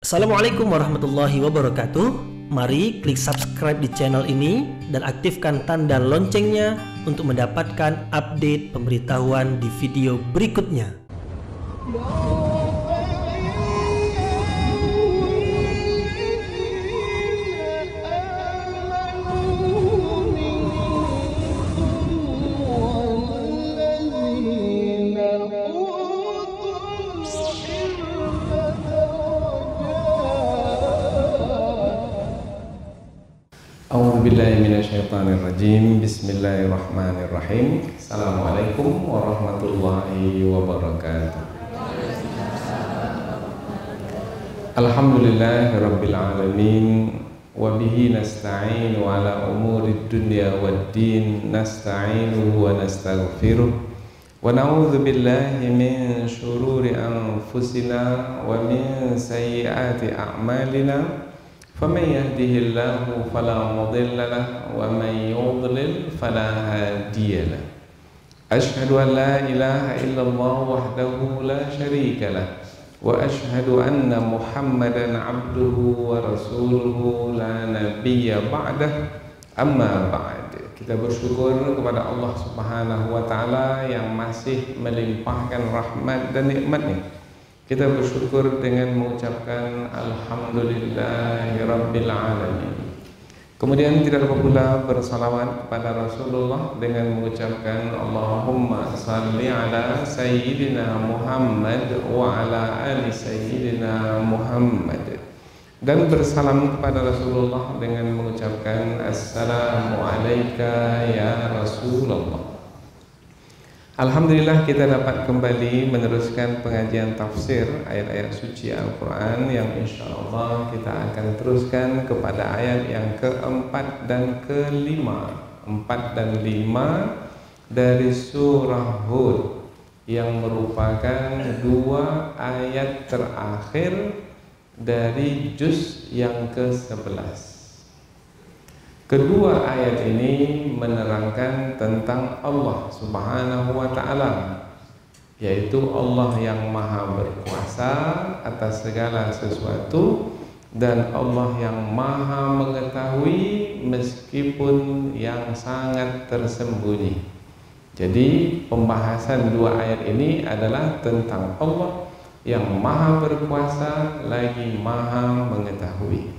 Assalamualaikum warahmatullahi wabarakatuh. Mari klik subscribe di channel ini dan aktifkan tanda loncengnya untuk mendapatkan update pemberitahuan di video berikutnya. A'udzubillahiminasyaitonirrajim. Bismillahirrahmanirrahim. Assalamualaikum warahmatullahi wabarakatuh. Alhamdulillahirabbil alamin wa bihi nasta'inu ala umurid dunya waddin. Nasta'inuhu wa nastaghfiruh wa na'udzu billahi min syururi anfusina wa min sayyiati a'malina. فمن يهده الله فلا مضل له ومن يضلل فلا هادي له. أشهد أن لا إله إلا الله وحده لا شريك له وأشهد أن محمدا عبده ورسوله لا نبي بعده. أما بعد, kita bersyukur kepada Allah Subhanahu wa taala yang masih melimpahkan rahmat dan nikmat-Nya. Kita bersyukur dengan mengucapkan Alhamdulillahirabbil alamin. Kemudian tidak lupa pula bersalawat kepada Rasulullah dengan mengucapkan Allahumma salli ala Sayyidina Muhammad wa ala ali Sayyidina Muhammad, dan bersalam kepada Rasulullah dengan mengucapkan Assalamu alayka ya Rasulullah. Alhamdulillah, kita dapat kembali meneruskan pengajian tafsir ayat-ayat suci Al-Quran yang insyaAllah kita akan teruskan kepada ayat yang keempat dan kelima, 4 dan 5 dari surah Hud, yang merupakan 2 ayat terakhir dari juz yang ke-11. Kedua ayat ini menerangkan tentang Allah Subhanahu wa ta'ala, yaitu Allah yang maha berkuasa atas segala sesuatu dan Allah yang maha mengetahui meskipun yang sangat tersembunyi. Jadi pembahasan 2 ayat ini adalah tentang Allah yang maha berkuasa lagi maha mengetahui.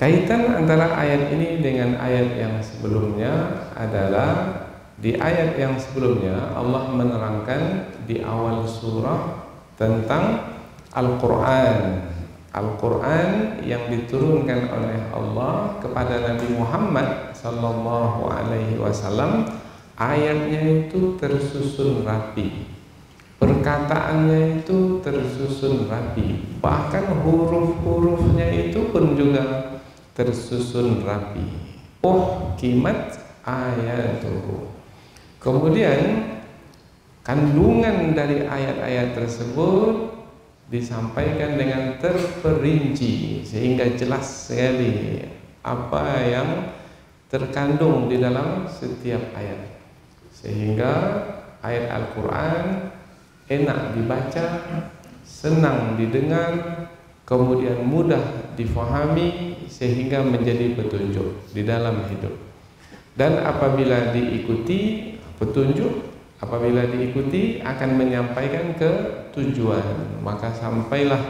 Kaitan antara ayat ini dengan ayat yang sebelumnya adalah di ayat yang sebelumnya Allah menerangkan di awal surah tentang Al-Quran. Al-Quran yang diturunkan oleh Allah kepada Nabi Muhammad sallallahu alaihi wasallam, ayatnya itu tersusun rapi, perkataannya itu tersusun rapi, bahkan huruf-hurufnya itu pun juga tersusun rapi. Kimat ayatuhu. Kemudian kandungan dari ayat-ayat tersebut disampaikan dengan terperinci sehingga jelas sekali apa yang terkandung di dalam setiap ayat, sehingga ayat Al-Quran enak dibaca, senang didengar, kemudian mudah difahami sehingga menjadi petunjuk di dalam hidup. Dan apabila diikuti petunjuk, apabila diikuti akan menyampaikan ke tujuan. Maka sampailah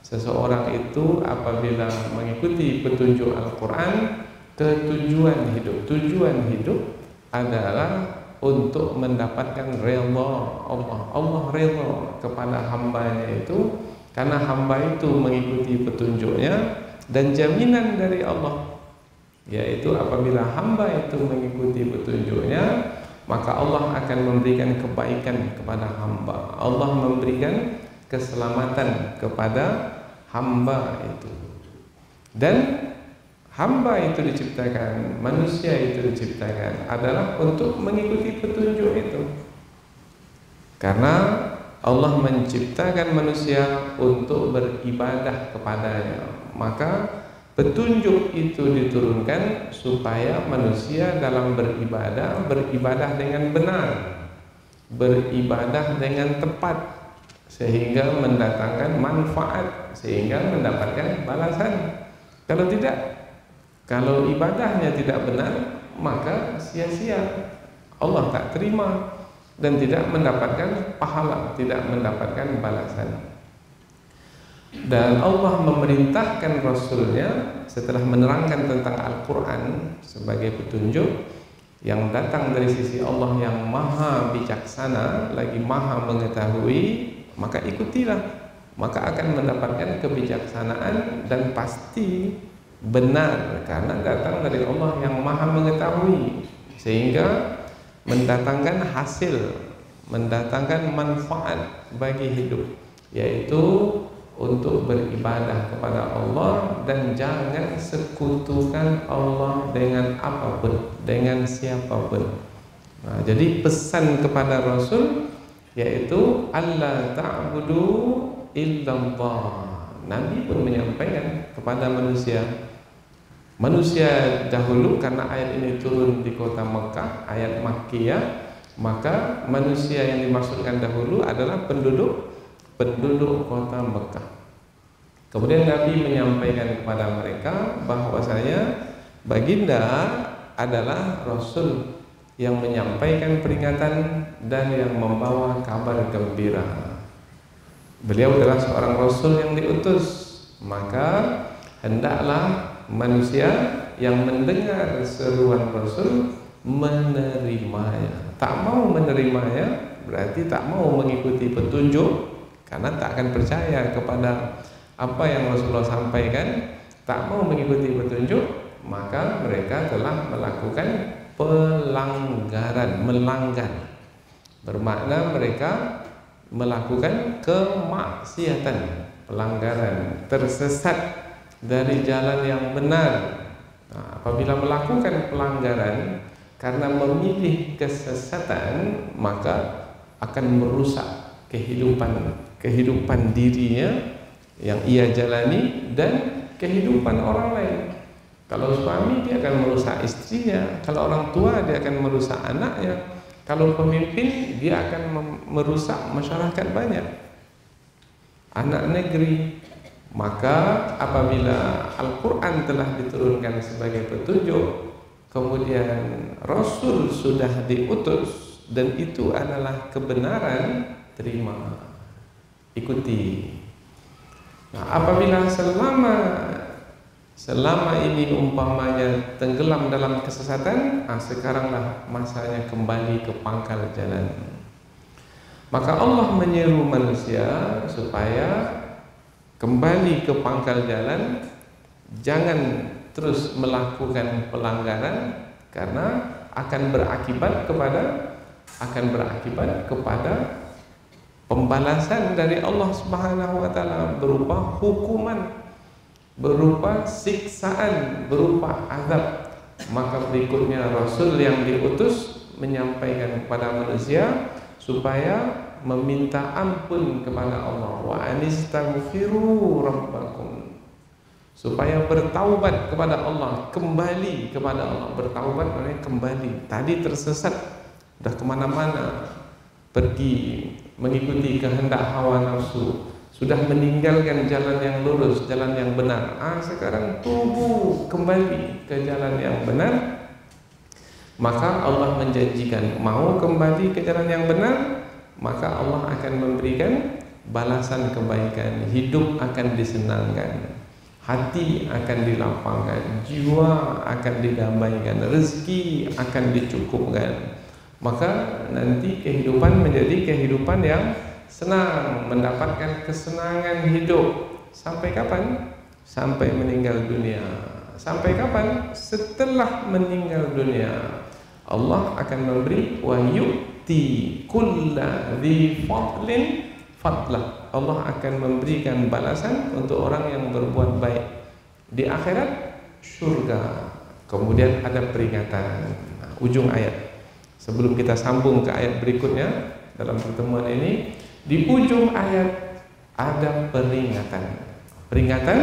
seseorang itu apabila mengikuti petunjuk Al-Quran ke tujuan hidup. Tujuan hidup adalah untuk mendapatkan redha Allah. Allah redha kepada hambanya itu karena hamba itu mengikuti petunjuknya, dan jaminan dari Allah yaitu apabila hamba itu mengikuti petunjuknya, maka Allah akan memberikan kebaikan kepada hamba. Allah memberikan keselamatan kepada hamba itu. Dan hamba itu diciptakan, manusia itu diciptakan adalah untuk mengikuti petunjuk itu. Karena Allah menciptakan manusia untuk beribadah kepadanya, maka petunjuk itu diturunkan supaya manusia dalam beribadah dengan benar, beribadah dengan tepat, sehingga mendatangkan manfaat, sehingga mendapatkan balasan. Kalau tidak, kalau ibadahnya tidak benar, maka sia-sia, Allah tak terima dan tidak mendapatkan pahala, tidak mendapatkan balasan. Dan Allah memerintahkan Rasulnya setelah menerangkan tentang Al-Quran sebagai petunjuk yang datang dari sisi Allah yang maha bijaksana, lagi maha mengetahui, maka ikutilah, maka akan mendapatkan kebijaksanaan dan pasti benar karena datang dari Allah yang maha mengetahui, sehingga mendatangkan hasil, mendatangkan manfaat bagi hidup, yaitu untuk beribadah kepada Allah dan jangan sekutukan Allah dengan apapun, dengan siapapun. Nah, jadi pesan kepada Rasul yaitu Allah ta'budu illallah. Nabi pun menyampaikan kepada manusia dahulu, karena ayat ini turun di kota Mekah, ayat Makkiyah, maka manusia yang dimaksudkan dahulu adalah penduduk kota Mekah. Kemudian Nabi menyampaikan kepada mereka bahwasanya baginda adalah Rasul yang menyampaikan peringatan dan yang membawa kabar gembira. Beliau adalah seorang Rasul yang diutus, maka hendaklah manusia yang mendengar seruan Rasul menerimanya. Tak mau menerimanya berarti tak mau mengikuti petunjuk, karena tak akan percaya kepada apa yang Rasulullah sampaikan, tak mau mengikuti petunjuk, maka mereka telah melakukan pelanggaran, melanggar. Bermakna mereka melakukan kemaksiatan, pelanggaran, tersesat dari jalan yang benar. Nah, apabila melakukan pelanggaran karena memilih kesesatan, maka akan merusak kehidupan dirinya yang ia jalani dan kehidupan orang lain. Kalau suami, dia akan merusak istrinya. Kalau orang tua, dia akan merusak anaknya. Kalau pemimpin, dia akan merusak masyarakat banyak, anak negeri. Maka apabila Al-Quran telah diturunkan sebagai petunjuk, kemudian Rasul sudah diutus dan itu adalah kebenaran, terima, ikuti. Nah, apabila selama ini umpamanya tenggelam dalam kesesatan, sekaranglah masanya kembali ke pangkal jalan. Maka Allah menyeru manusia supaya kembali ke pangkal jalan, jangan terus melakukan pelanggaran, karena akan berakibat kepada pembalasan dari Allah Subhanahu wa taala berupa hukuman, berupa siksaan, berupa azab. Maka berikutnya Rasul yang diutus menyampaikan kepada manusia supaya meminta ampun kepada Allah, wa anistaghfiru rabbakum, supaya bertaubat kepada Allah, kembali kepada Allah. Bertaubat artinya kembali. Tadi tersesat, sudah kemana-mana, pergi mengikuti kehendak hawa nafsu, sudah meninggalkan jalan yang lurus, jalan yang benar. Sekarang tubuh kembali ke jalan yang benar. Maka Allah menjanjikan, mau kembali ke jalan yang benar, maka Allah akan memberikan balasan kebaikan. Hidup akan disenangkan, hati akan dilapangkan, jiwa akan didamaikan, rezeki akan dicukupkan. Maka nanti kehidupan menjadi kehidupan yang senang, mendapatkan kesenangan hidup. Sampai kapan? Sampai meninggal dunia. Sampai kapan? Setelah meninggal dunia, Allah akan memberi wa yu'ti kulla dzi fadlin fadlah. Allah akan memberikan balasan untuk orang yang berbuat baik. Di akhirat surga. Kemudian ada peringatan. Ujung ayat. Sebelum kita sambung ke ayat berikutnya dalam pertemuan ini, di ujung ayat ada peringatan. Peringatan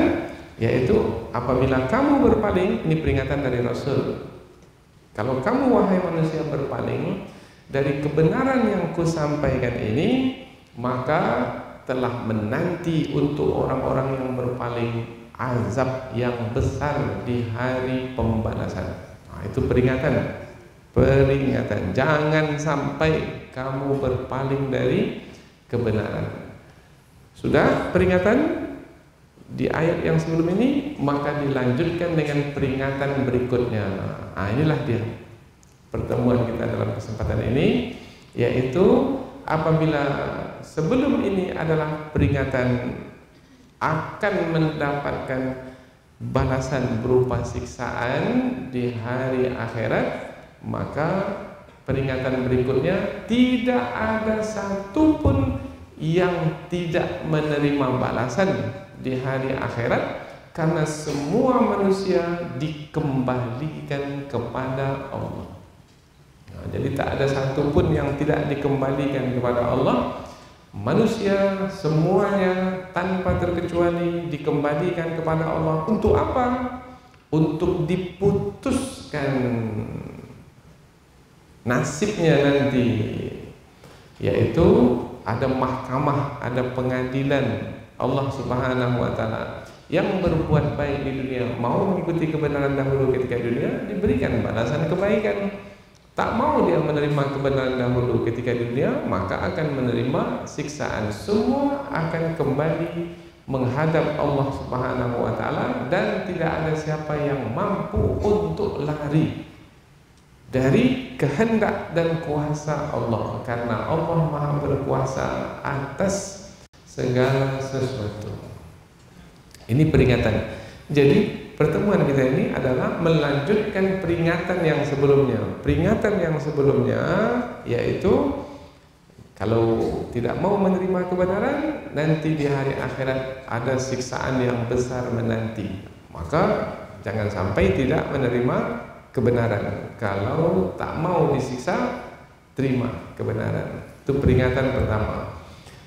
yaitu apabila kamu berpaling, ini peringatan dari Rasul. Kalau kamu wahai manusia berpaling dari kebenaran yang kusampaikan ini, maka telah menanti untuk orang-orang yang berpaling azab yang besar di hari pembalasan. Nah, itu peringatan. Jangan sampai kamu berpaling dari kebenaran. Sudah peringatan di ayat yang sebelum ini, maka dilanjutkan dengan peringatan berikutnya. Nah, inilah dia pertemuan kita dalam kesempatan ini, yaitu apabila sebelum ini adalah peringatan akan mendapatkan balasan berupa siksaan di hari akhirat, maka peringatan berikutnya tidak ada satupun yang tidak menerima balasan di hari akhirat, karena semua manusia dikembalikan kepada Allah. Nah, jadi tak ada satupun yang tidak dikembalikan kepada Allah. Manusia semuanya tanpa terkecuali dikembalikan kepada Allah. Untuk apa? Untuk diputuskan nasibnya nanti, yaitu ada mahkamah, ada pengadilan Allah Subhanahu wa taala. Yang berbuat baik di dunia, mau mengikuti kebenaran dahulu ketika dunia, diberikan balasan kebaikan. Tak mau dia menerima kebenaran dahulu ketika dunia, maka akan menerima siksaan. Semua akan kembali menghadap Allah Subhanahu wa taala, dan tidak ada siapa yang mampu untuk lari dari kehendak dan kuasa Allah, karena Allah Maha berkuasa atas segala sesuatu. Ini peringatan. Jadi pertemuan kita ini adalah melanjutkan peringatan yang sebelumnya. Peringatan yang sebelumnya yaitu kalau tidak mau menerima kebenaran, nanti di hari akhirat ada siksaan yang besar menanti. Maka jangan sampai tidak menerima kebenaran. Kalau tak mau disiksa, terima kebenaran. Itu peringatan pertama.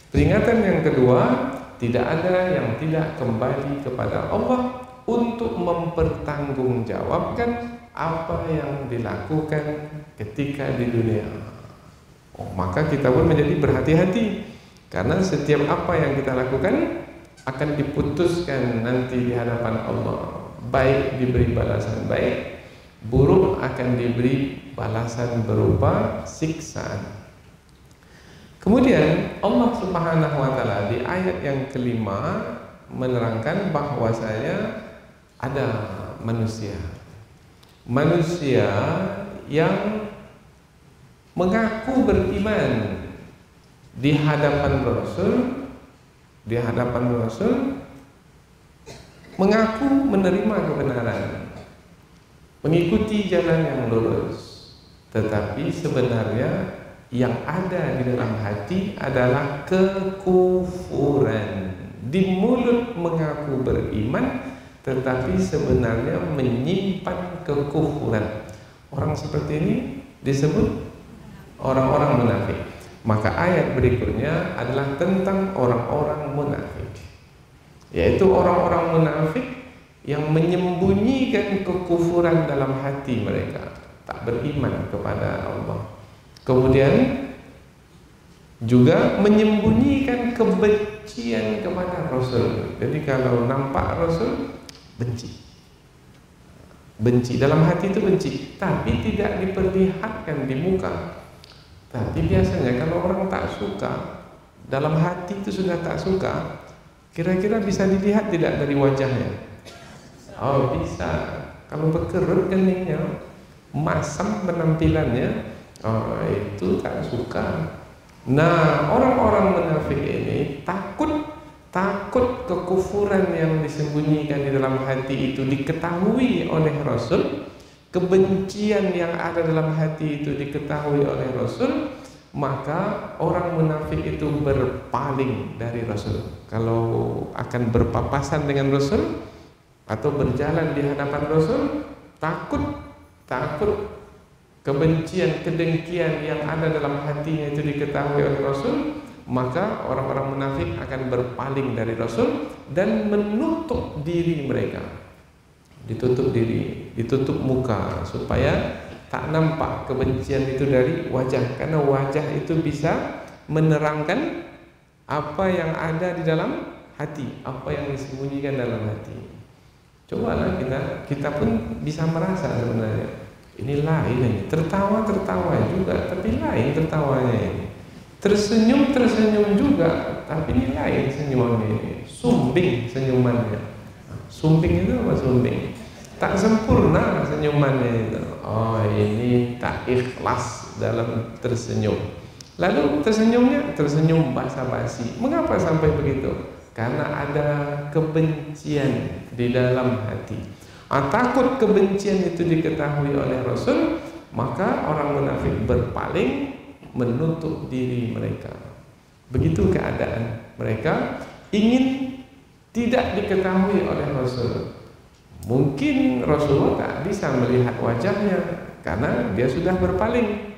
Peringatan yang kedua, tidak ada yang tidak kembali kepada Allah untuk mempertanggungjawabkan apa yang dilakukan ketika di dunia. Maka kita pun menjadi berhati-hati, karena setiap apa yang kita lakukan akan diputuskan nanti di hadapan Allah. Baik diberi balasan baik, buruk akan diberi balasan berupa siksaan. Kemudian Allah Subhanahu wa taala di ayat yang kelima menerangkan bahwasanya ada manusia yang mengaku beriman di hadapan Rasul, mengaku menerima kebenaran, mengikuti jalan yang lurus, tetapi sebenarnya yang ada di dalam hati adalah kekufuran. Di mulut mengaku beriman, tetapi sebenarnya menyimpan kekufuran. Orang seperti ini disebut orang-orang munafik. Maka ayat berikutnya adalah tentang orang-orang munafik, yaitu orang-orang munafik yang menyembunyikan kekufuran dalam hati mereka, tak beriman kepada Allah. Kemudian juga menyembunyikan kebencian kepada Rasul. Jadi kalau nampak Rasul, benci dalam hati itu benci, tapi tidak diperlihatkan di muka. Tapi biasanya kalau orang tak suka, dalam hati itu sudah tak suka, kira-kira bisa dilihat tidak dari wajahnya? Oh bisa. Kalau berkerut keningnya, masam penampilannya, oh itu tak suka. Nah, orang-orang munafik ini takut kekufuran yang disembunyikan di dalam hati itu diketahui oleh Rasul, kebencian yang ada dalam hati itu diketahui oleh Rasul, maka orang munafik itu berpaling dari Rasul. Kalau akan berpapasan dengan Rasul atau berjalan di hadapan Rasul, takut kebencian, kedengkian yang ada dalam hatinya itu diketahui oleh Rasul, maka orang-orang munafik akan berpaling dari Rasul dan menutup diri mereka. Ditutup diri, ditutup muka, supaya tak nampak kebencian itu dari wajah, karena wajah itu bisa menerangkan apa yang ada di dalam hati, apa yang disembunyikan dalam hati. Cobalah kita pun bisa merasa sebenarnya ini lain ini, tertawa juga, tapi lain tertawanya ini. Tersenyum juga, tapi ini lain senyumannya ini. Sumbing senyumannya. Sumbing itu apa sumbing? Tak sempurna senyumannya itu. Oh, ini tak ikhlas dalam tersenyum. Lalu tersenyum basa-basi. Mengapa sampai begitu? Karena ada kebencian di dalam hati. Takut kebencian itu diketahui oleh Rasul, maka orang munafik berpaling, menutup diri mereka. Begitu keadaan mereka, ingin tidak diketahui oleh Rasul. Mungkin Rasulullah tak bisa melihat wajahnya karena dia sudah berpaling.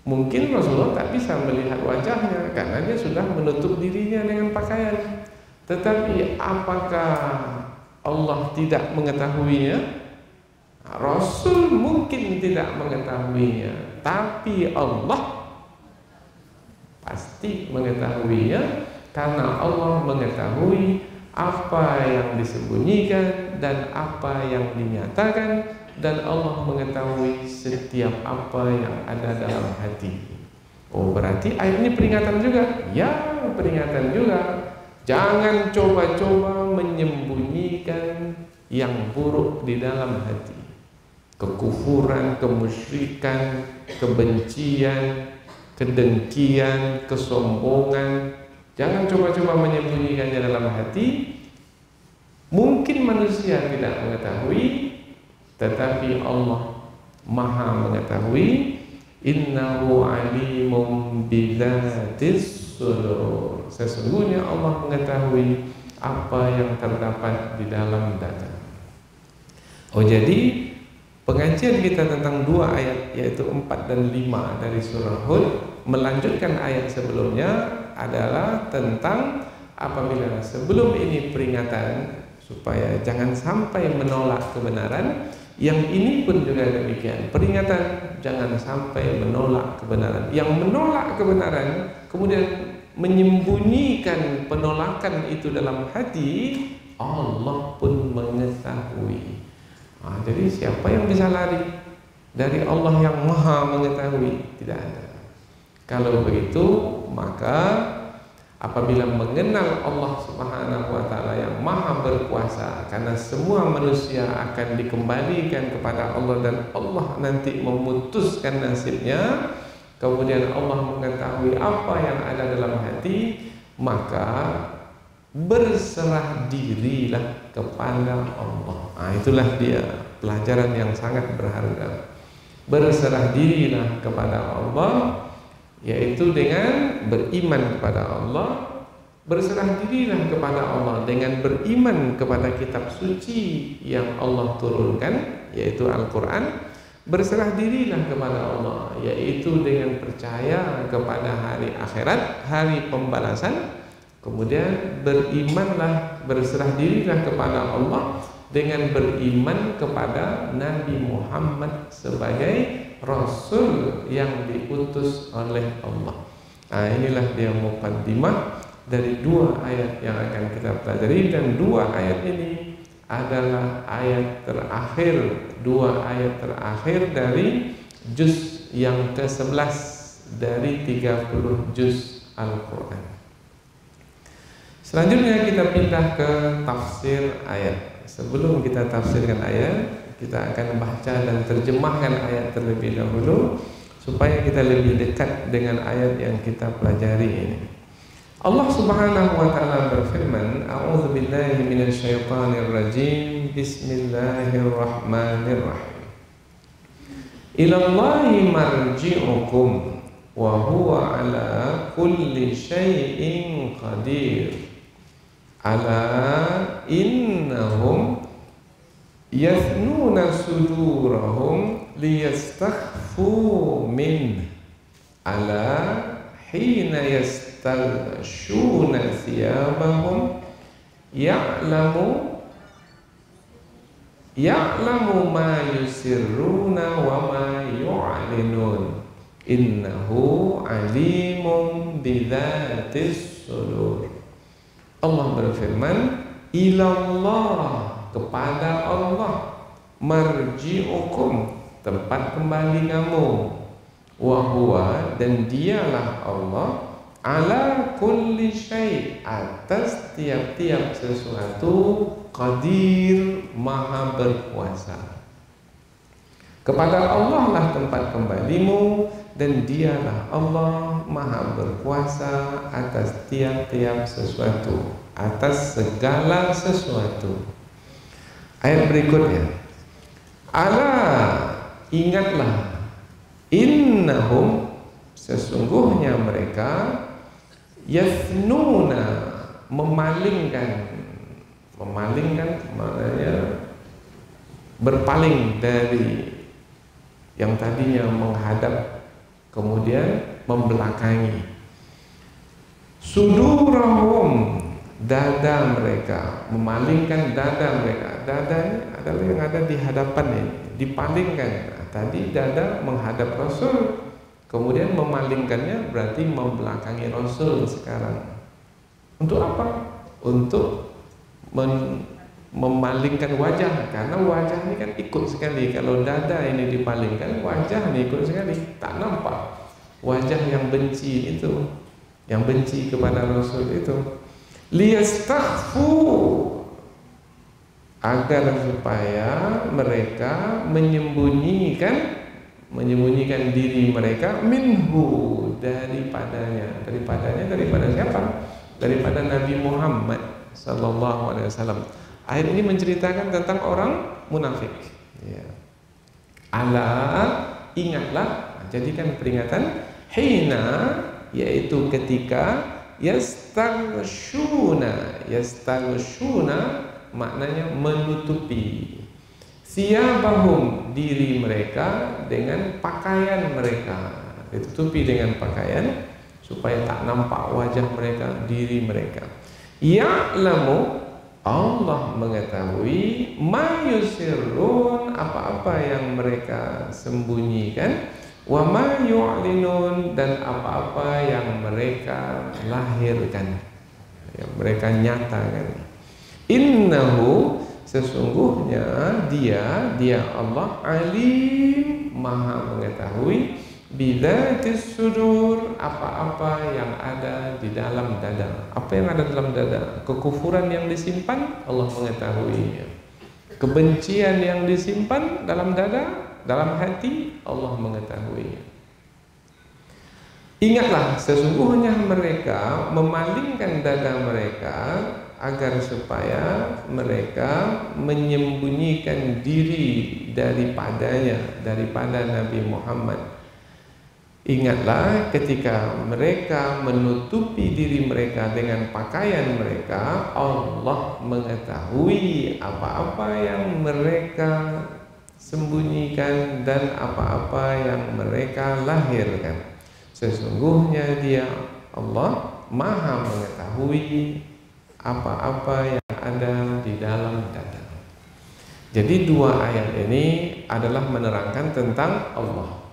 Mungkin Rasulullah tak bisa melihat wajahnya karena dia sudah menutup dirinya dengan pakaian. Tetapi apakah Allah tidak mengetahuinya? Rasul mungkin tidak mengetahuinya, tapi Allah pasti mengetahuinya, karena Allah mengetahui apa yang disembunyikan dan apa yang dinyatakan, dan Allah mengetahui setiap apa yang ada dalam hati. Oh, berarti ayat ini peringatan juga? Ya, peringatan juga. Jangan coba-coba menyembunyikan yang buruk di dalam hati. Kekufuran, kemusyrikan, kebencian, kedengkian, kesombongan. Jangan coba-coba menyembunyikannya dalam hati. Mungkin manusia tidak mengetahui, tetapi Allah Maha mengetahui. Innahu alimun bizatis sudur. Sesungguhnya Allah mengetahui apa yang terdapat di dalam dada. Oh, jadi pengajian kita tentang dua ayat, yaitu 4 dan 5 dari surah Hud, melanjutkan ayat sebelumnya adalah tentang apabila sebelum ini peringatan supaya jangan sampai menolak kebenaran. Yang ini pun juga demikian, peringatan jangan sampai menolak kebenaran. Yang menolak kebenaran kemudian menyembunyikan penolakan itu dalam hati, Allah pun mengetahui. Jadi siapa yang bisa lari dari Allah yang Maha mengetahui? Tidak ada. Kalau begitu, maka apabila mengenal Allah Subhanahu wa ta'ala yang Maha berkuasa, karena semua manusia akan dikembalikan kepada Allah dan Allah nanti memutuskan nasibnya, kemudian Allah mengetahui apa yang ada dalam hati, maka berserah dirilah kepada Allah. Itulah dia pelajaran yang sangat berharga. Berserah dirilah kepada Allah, yaitu dengan beriman kepada Allah. Berserah dirilah kepada Allah dengan beriman kepada kitab suci yang Allah turunkan, yaitu Al-Quran. Berserah dirilah kepada Allah, yaitu dengan percaya kepada hari akhirat, hari pembalasan. Kemudian berimanlah, berserah dirilah kepada Allah dengan beriman kepada Nabi Muhammad sebagai Rasul yang diutus oleh Allah. Inilah dia muqaddimah dari dua ayat yang akan kita pelajari, dan dua ayat ini adalah ayat terakhir, dua ayat terakhir dari juz yang ke-11 dari 30 juz Al-Quran. Selanjutnya kita pindah ke tafsir ayat. Sebelum kita tafsirkan ayat, kita akan baca dan terjemahkan ayat terlebih dahulu supaya kita lebih dekat dengan ayat yang kita pelajari ini. Allah Subhanahu wa ta'ala berfirman, A'udzu billahi minasyaitonir rajim. Bismillahirrahmanirrahim. Ilallahi marji'ukum wa huwa ala kulli syai'in qadir. Ala innahum yathnuna sudurahum liyastakhfu min. Ala hina yastaghshuna thiyabahum ya'lamu ma yusirruna wa ma yu'linun innahu alimun bidzatis sudur. Allah berfirman, ilallah, kepada Allah, marji'ukum, tempat kembali kamu, wa huwa, dan dialah Allah, ala kulli syai', atas tiap-tiap sesuatu, qadir, maha berkuasa. Kepada Allah lah tempat kembalimu, dan dialah Allah maha berkuasa atas tiap-tiap sesuatu, atas segala sesuatu. Ayat berikutnya, ala, ingatlah, innahum, sesungguhnya mereka, yathnuna, memalingkan maknanya berpaling dari yang tadinya menghadap kemudian membelakangi. Sudurahum, dada mereka, memalingkan dada mereka. Dada ini adalah yang ada di hadapan ini, dipalingkan. Nah, tadi dada menghadap Rasul, kemudian memalingkannya berarti membelakangi Rasul sekarang. Untuk apa? Untuk memalingkan wajah, karena wajah ini kan ikut sekali. Kalau dada ini dipalingkan, wajah ini ikut sekali, tak nampak wajah yang benci itu, yang benci kepada Rasul itu. Liyastakhfu, agar supaya mereka menyembunyikan diri mereka, minhu, daripada siapa? Daripada Nabi Muhammad sallallahu alaihi wasallam. Ayat ini menceritakan tentang orang munafik. Ya. Ala, ingatlah, jadikan peringatan, hina, yaitu ketika, yastaghshuna maknanya menutupi, siyabahum, diri mereka, dengan pakaian mereka, ditutupi dengan pakaian supaya tak nampak wajah mereka, diri mereka. Ya'lamu, Allah mengetahui, ma yusirrun, apa-apa yang mereka sembunyikan, wa ma yu'linun, dan apa-apa yang mereka lahirkan, yang mereka nyatakan. Innahu, sesungguhnya dia Allah, alim, maha mengetahui, bidzatis sudur, apa-apa yang ada di dalam dada. Apa yang ada dalam dada? Kekufuran yang disimpan, Allah mengetahui. Kebencian yang disimpan dalam dada, dalam hati, Allah mengetahui. Ingatlah, sesungguhnya mereka memalingkan dada mereka agar supaya mereka menyembunyikan diri daripada Nabi Muhammad. Ingatlah ketika mereka menutupi diri mereka dengan pakaian mereka, Allah mengetahui apa-apa yang mereka sembunyikan dan apa-apa yang mereka lahirkan. Sesungguhnya dia Allah maha mengetahui apa-apa yang ada di dalam dada. Jadi dua ayat ini adalah menerangkan tentang Allah,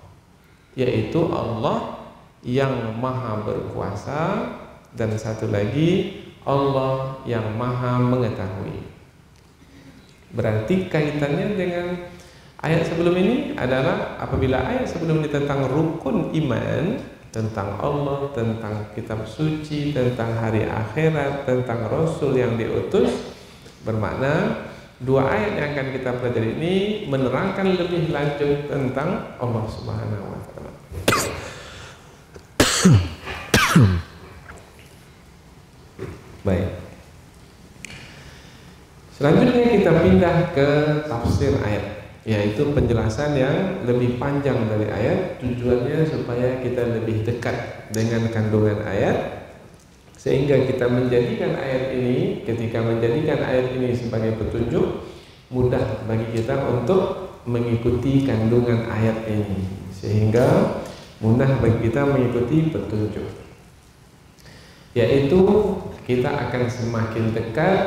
yaitu Allah yang maha berkuasa, dan satu lagi Allah yang maha mengetahui. Berarti kaitannya dengan ayat sebelum ini adalah apabila ayat sebelum ini tentang rukun iman, tentang Allah, tentang kitab suci, tentang hari akhirat, tentang Rasul yang diutus, bermakna dua ayat yang akan kita pelajari ini menerangkan lebih lanjut tentang Allah Subhanahu wa taala. Baik. Selanjutnya kita pindah ke tafsir ayat, yaitu penjelasan yang lebih panjang dari ayat. Tujuannya supaya kita lebih dekat dengan kandungan ayat, sehingga kita menjadikan ayat ini, ketika menjadikan ayat ini sebagai petunjuk, mudah bagi kita untuk mengikuti kandungan ayat ini, sehingga mudah bagi kita mengikuti petunjuk, yaitu kita akan semakin dekat,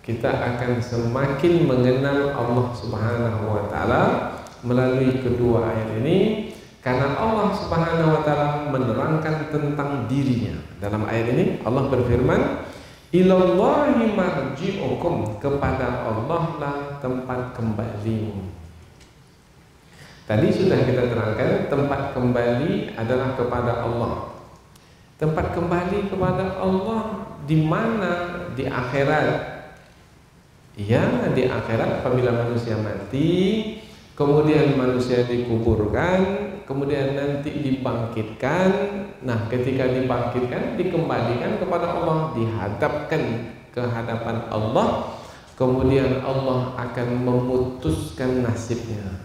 kita akan semakin mengenal Allah Subhanahu wa taala melalui kedua ayat ini, Karena Allah Subhanahu wa taala menerangkan tentang dirinya. Dalam ayat ini Allah berfirman, "Ilallahi marji'ukum," kepada Allah lah tempat kembalimu. Tadi sudah kita terangkan, tempat kembali adalah kepada Allah. Tempat kembali kepada Allah di mana? Di akhirat. Ya, di akhirat apabila manusia mati, kemudian manusia dikuburkan, kemudian nanti dibangkitkan. Nah, ketika dibangkitkan, dikembalikan kepada Allah, dihadapkan ke hadapan Allah, kemudian Allah akan memutuskan nasibnya,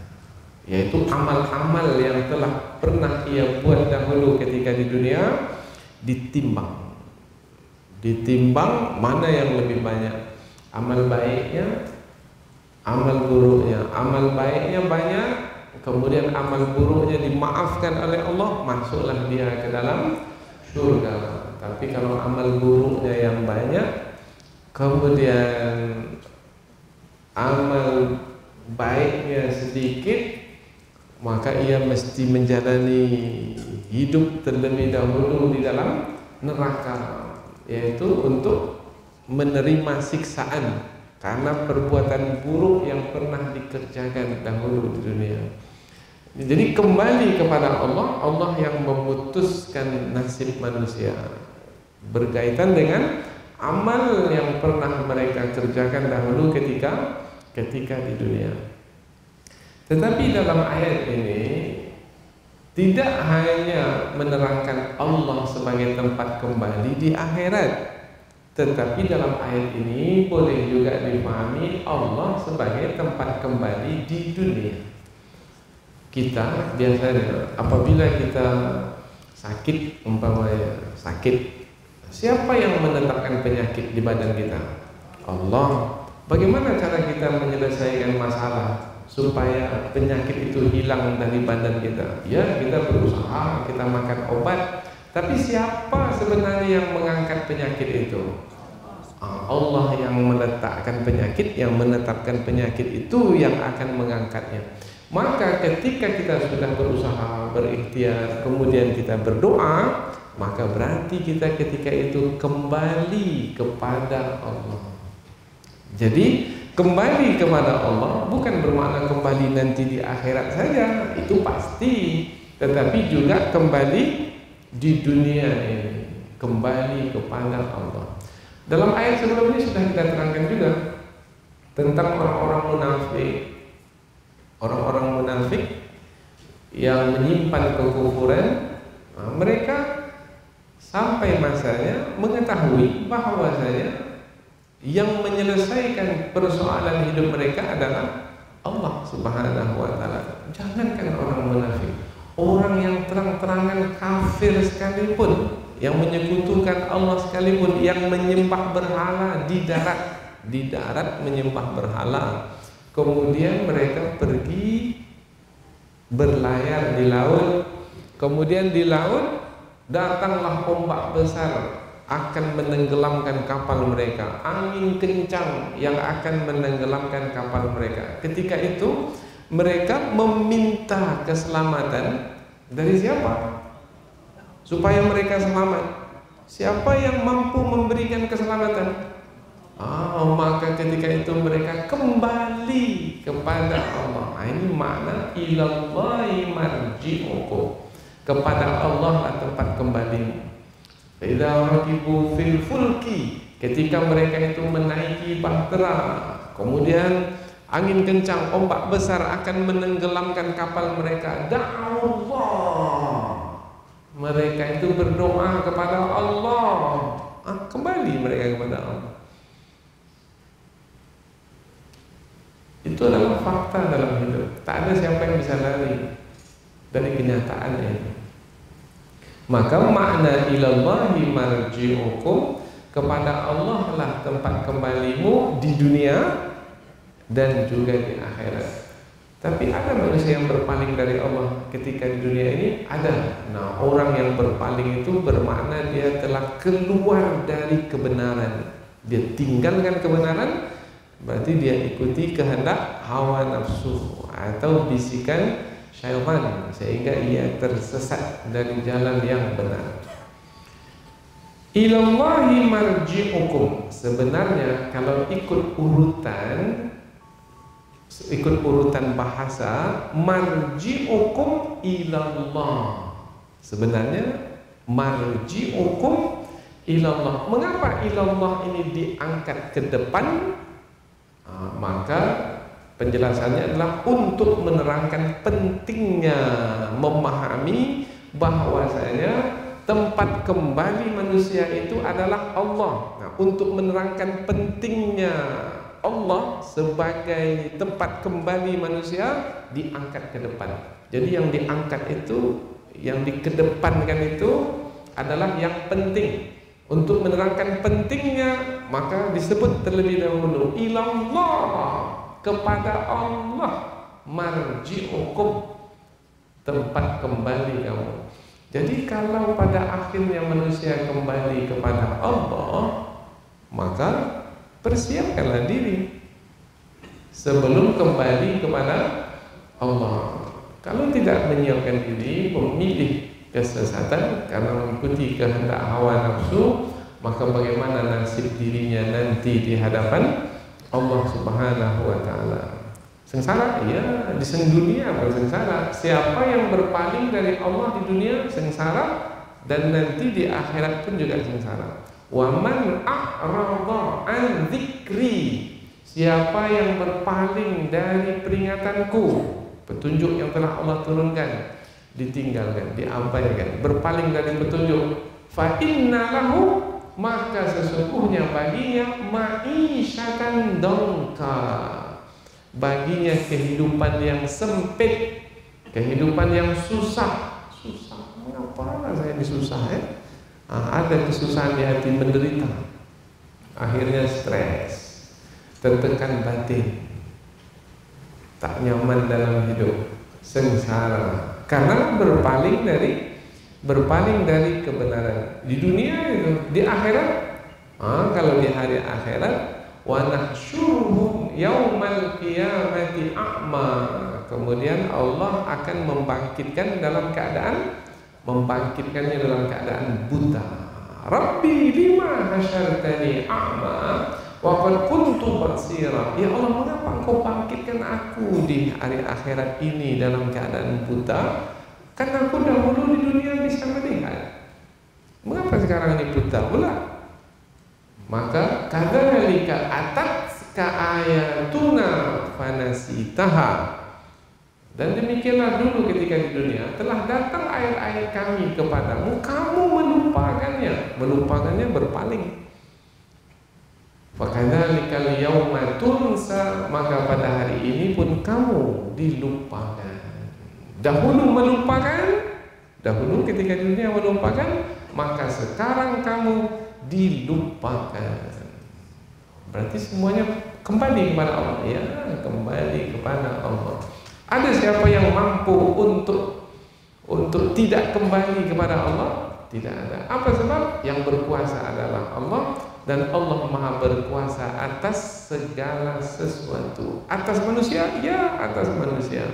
yaitu amal-amal yang telah pernah ia buat dahulu ketika di dunia ditimbang mana yang lebih banyak, amal baiknya, amal buruknya. Amal baiknya banyak, kemudian amal buruknya dimaafkan oleh Allah, masuklah dia ke dalam surga. Tapi kalau amal buruknya yang banyak, kemudian amal baiknya sedikit, maka ia mesti menjalani hidup terlebih dahulu di dalam neraka, yaitu untuk menerima siksaan karena perbuatan buruk yang pernah dikerjakan dahulu di dunia. Jadi kembali kepada Allah, Allah yang memutuskan nasib manusia berkaitan dengan amal yang pernah mereka kerjakan dahulu ketika di dunia. Tetapi dalam ayat ini tidak hanya menerangkan Allah sebagai tempat kembali di akhirat, tetapi dalam ayat ini boleh juga dipahami Allah sebagai tempat kembali di dunia. Kita biasanya apabila kita sakit, umpamanya sakit, siapa yang menetapkan penyakit di badan kita? Allah. Bagaimana cara kita menyelesaikan masalah supaya penyakit itu hilang dari badan kita? Ya, kita berusaha, kita makan obat. Tapi siapa sebenarnya yang mengangkat penyakit itu? Allah yang meletakkan penyakit, yang menetapkan penyakit itu yang akan mengangkatnya. Maka ketika kita sudah berusaha, berikhtiar, kemudian kita berdoa, maka berarti kita ketika itu kembali kepada Allah. Jadi kembali kepada Allah bukan bermakna kembali nanti di akhirat saja, itu pasti, tetapi juga kembali di dunia ini, kembali kepada Allah. Dalam ayat sebelum ini sudah kita terangkan juga tentang orang-orang munafik. Orang-orang munafik yang menyimpan kekufuran, mereka sampai masanya mengetahui bahwasanya yang menyelesaikan persoalan hidup mereka adalah Allah Subhanahu wa taala. Jangankan orang munafik, orang yang terang-terangan kafir sekalipun, yang menyekutukan Allah sekalipun, yang menyembah berhala di darat menyembah berhala, kemudian mereka pergi berlayar di laut, kemudian di laut datanglah ombak besar akan menenggelamkan kapal mereka, angin kencang yang akan menenggelamkan kapal mereka. Ketika itu mereka meminta keselamatan dari siapa? Supaya mereka selamat. Siapa yang mampu memberikan keselamatan? Maka ketika itu mereka kembali kepada Allah. Ini makna ilallahi marji'ukum, kepada Allah lah tempat kembalimu. Idza rakibu fil fulki, ketika mereka itu menaiki bahtera, kemudian angin kencang, ombak besar akan menenggelamkan kapal mereka. Da'allah, mereka itu berdoa kepada Allah. Kembali mereka kepada Allah. Itu adalah fakta dalam hidup. Tak ada siapa yang bisa lari dari kenyataan ini. Maka makna ilallahi marji'ukum, kepada Allah lah tempat kembalimu di dunia dan juga di akhirat. Tapi ada manusia yang berpaling dari Allah ketika di dunia ini? Ada. Nah, orang yang berpaling itu bermakna dia telah keluar dari kebenaran. Dia tinggalkan kebenaran, berarti dia ikuti kehendak hawa nafsu atau bisikan syaitan sehingga ia tersesat dari jalan yang benar. Ilallahi marji'ukum, sebenarnya kalau ikut urutan bahasa, marji'ukum ilallah, sebenarnya marji'ukum ilallah. Mengapa ilallah ini diangkat ke depan? Maka penjelasannya adalah untuk menerangkan pentingnya memahami bahwasanya tempat kembali manusia itu adalah Allah. Nah, untuk menerangkan pentingnya Allah sebagai tempat kembali manusia, diangkat ke depan. Jadi yang diangkat itu, yang dikedepankan itu adalah yang penting. Untuk menerangkan pentingnya, maka disebut terlebih dahulu ilallah, kepada Allah, marji'ukum, tempat kembali kamu. Jadi kalau pada akhirnya manusia kembali kepada Allah, maka persiapkanlah diri sebelum kembali kepada Allah. Kalau tidak menyiapkan diri, memilih kesesatan karena mengikuti kehendak hawa nafsu, maka bagaimana nasib dirinya nanti di hadapan Allah Subhanahu wa ta'ala? Sengsara, ya, di dunia bersengsara. Siapa yang berpaling dari Allah di dunia sengsara, dan nanti di akhirat pun juga sengsara. Wa man a'rada an dzikri, siapa yang berpaling dari peringatanku, petunjuk yang telah Allah turunkan, ditinggalkan, diabaikan, berpaling dari petunjuk, fa inna lahu, maka sesungguhnya baginya ma'isyatan dongka, baginya kehidupan yang sempit, kehidupan yang susah. Mengapa saya disusah ya? Ada kesusahan di hati, menderita, akhirnya stres, tertekan batin, tak nyaman dalam hidup, sengsara karena berpaling dari kebenaran di dunia itu. Di akhirat, kalau di hari akhirat, wa nahsyuruhum yaumal qiyamati a'ma, kemudian Allah akan membangkitkannya dalam keadaan buta. Rabbi lima hasyartani a'ma wa qad kuntu basira, ya Allah, mengapa engkau bangkitkan aku di hari akhirat ini dalam keadaan buta? Karena aku dahulu di dunia bisa melihat, mengapa sekarang ini buta pula? Maka kadzalika atatka ayatuna fanasitaha, dan demikianlah dulu ketika di dunia telah datang ayat-ayat kami kepadamu, kamu melupakannya berpaling. Fakadzalika al-yauma tunsa, maka pada hari ini pun kamu dilupakan. Dahulu ketika di dunia melupakan, maka sekarang kamu dilupakan. Berarti semuanya kembali kepada Allah, ya, kembali kepada Allah. Ada siapa yang mampu untuk tidak kembali kepada Allah? Tidak ada. Apa sebab? Yang berkuasa adalah Allah, dan Allah Maha berkuasa atas segala sesuatu. Atas manusia, ya, atas manusia.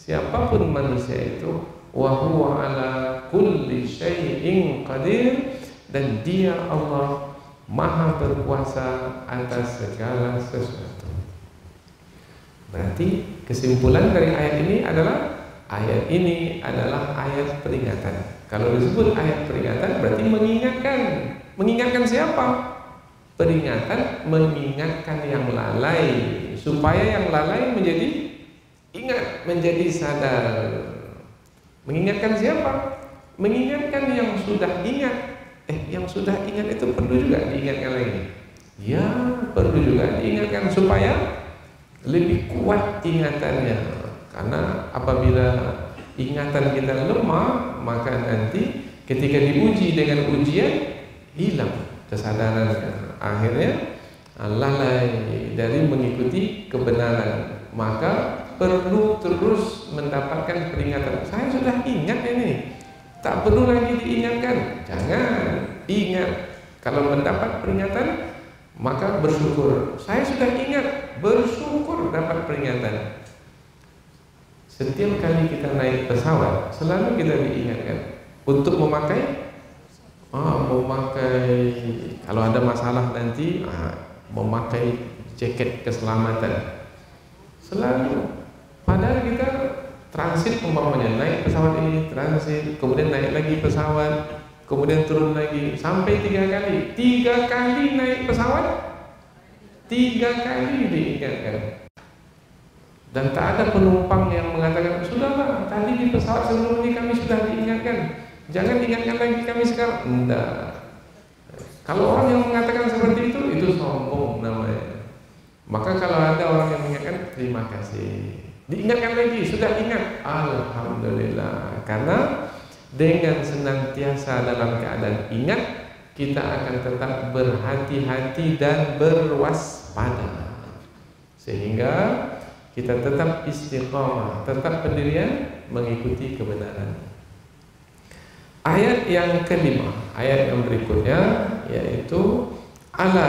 Siapapun manusia itu, wa huwa ala kulli syai'in qadir, dan dia Allah Maha berkuasa atas segala sesuatu. Berarti kesimpulan dari ayat ini adalah ayat peringatan. Kalau disebut ayat peringatan berarti mengingatkan. Mengingatkan siapa? Peringatan mengingatkan yang lalai, supaya yang lalai menjadi ingat, menjadi sadar. Mengingatkan siapa? Mengingatkan yang sudah ingat. Yang sudah ingat itu perlu juga diingatkan lagi. Ya, perlu juga diingatkan supaya lebih kuat ingatannya. Karena apabila ingatan kita lemah, maka nanti ketika diuji dengan ujian, hilang kesadarannya. Akhirnya lalai dari mengikuti kebenaran. Maka perlu terus mendapatkan peringatan. Saya sudah ingat ini, tak perlu lagi diingatkan. Jangan, ingat. Kalau mendapat peringatan, maka bersyukur. Saya sudah ingat, bersyukur dapat peringatan. Setiap kali kita naik pesawat, selalu kita diingatkan untuk memakai kalau ada masalah nanti memakai jaket keselamatan. Selalu. Padahal kita transit umpamanya, naik pesawat ini transit, kemudian naik lagi pesawat, kemudian turun lagi sampai 3 kali. 3 kali naik pesawat, 3 kali diingatkan. Dan tak ada penumpang yang mengatakan, sudahlah, tadi di pesawat sebelum ini kami sudah diingatkan, jangan ingatkan lagi kami sekarang. Enggak. Kalau orang yang mengatakan seperti itu sombong namanya. Maka kalau ada orang yang mengingatkan, terima kasih, diingatkan lagi, sudah ingat, alhamdulillah. Karena dengan senantiasa dalam keadaan ingat, kita akan tetap berhati-hati dan berwaspada, sehingga kita tetap istiqamah, tetap pendirian mengikuti kebenaran. Ayat yang kelima, ayat yang berikutnya, yaitu ala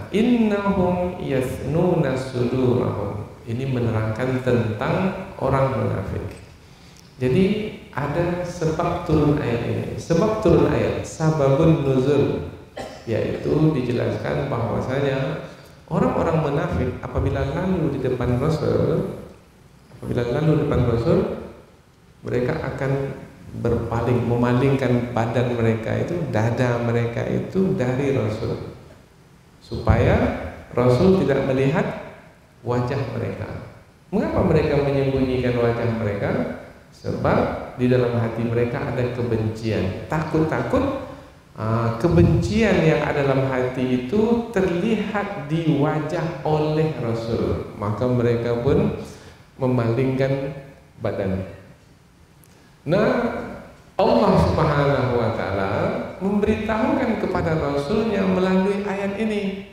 innahum yasnuna sudurahum. Ini menerangkan tentang orang munafik. Jadi ada sebab turun ayat ini. Sebab turun ayat, sababun nuzul, yaitu dijelaskan bahwasanya orang-orang munafik apabila lalu di depan Rasul, mereka akan berpaling, memalingkan badan mereka itu, dada mereka itu dari Rasul, supaya Rasul tidak melihat wajah mereka. Mengapa mereka menyembunyikan wajah mereka? Sebab di dalam hati mereka ada kebencian, takut-takut kebencian yang ada dalam hati itu terlihat di wajah oleh Rasul, maka mereka pun memalingkan badan. Nah, Allah Subhanahu wa Ta'ala memberitahukan kepada Rasulnya melalui ayat ini,